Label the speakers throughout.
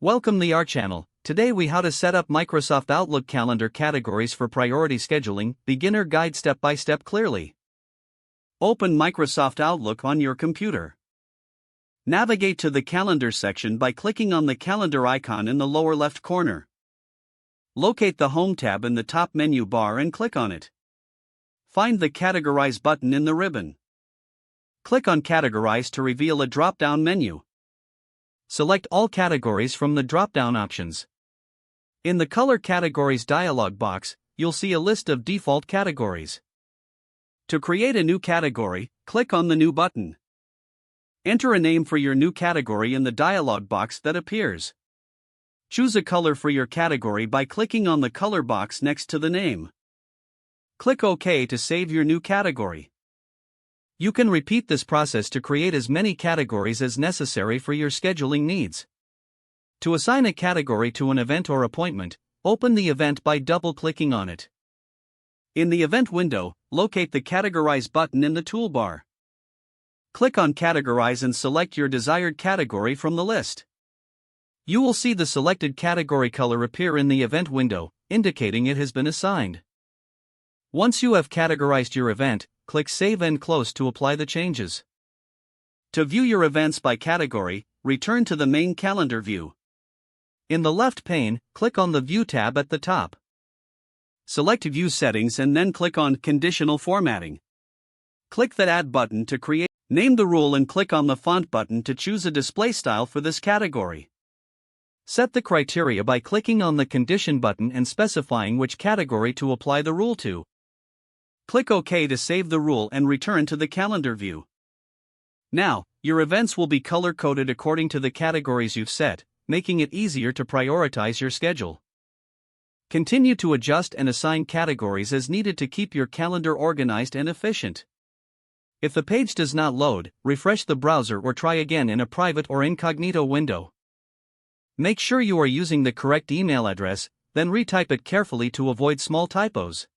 Speaker 1: Welcome to our channel. Today we how to set up Microsoft Outlook calendar categories for priority scheduling, beginner guide step by step clearly. Open Microsoft Outlook on your computer. Navigate to the calendar section by clicking on the calendar icon in the lower left corner. Locate the Home tab in the top menu bar and click on it. Find the Categorize button in the ribbon. Click on Categorize to reveal a drop-down menu. Select all categories from the drop-down options. In the Color Categories dialog box, you'll see a list of default categories. To create a new category, click on the New button. Enter a name for your new category in the dialog box that appears. Choose a color for your category by clicking on the color box next to the name. Click OK to save your new category. You can repeat this process to create as many categories as necessary for your scheduling needs. To assign a category to an event or appointment, open the event by double-clicking on it. In the event window, locate the Categorize button in the toolbar. Click on Categorize and select your desired category from the list. You will see the selected category color appear in the event window, indicating it has been assigned. Once you have categorized your event, click Save and Close to apply the changes. To view your events by category, return to the main calendar view. In the left pane, click on the View tab at the top. Select View Settings and then click on Conditional Formatting. Click the Add button to create. Name the rule and click on the Font button to choose a display style for this category. Set the criteria by clicking on the Condition button and specifying which category to apply the rule to. Click OK to save the rule and return to the calendar view. Now, your events will be color-coded according to the categories you've set, making it easier to prioritize your schedule. Continue to adjust and assign categories as needed to keep your calendar organized and efficient. If the page does not load, refresh the browser or try again in a private or incognito window. Make sure you are using the correct email address, then retype it carefully to avoid small typos.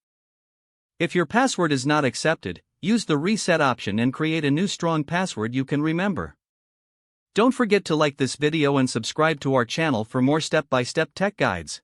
Speaker 1: If your password is not accepted, use the reset option and create a new strong password you can remember. Don't forget to like this video and subscribe to our channel for more step-by-step tech guides.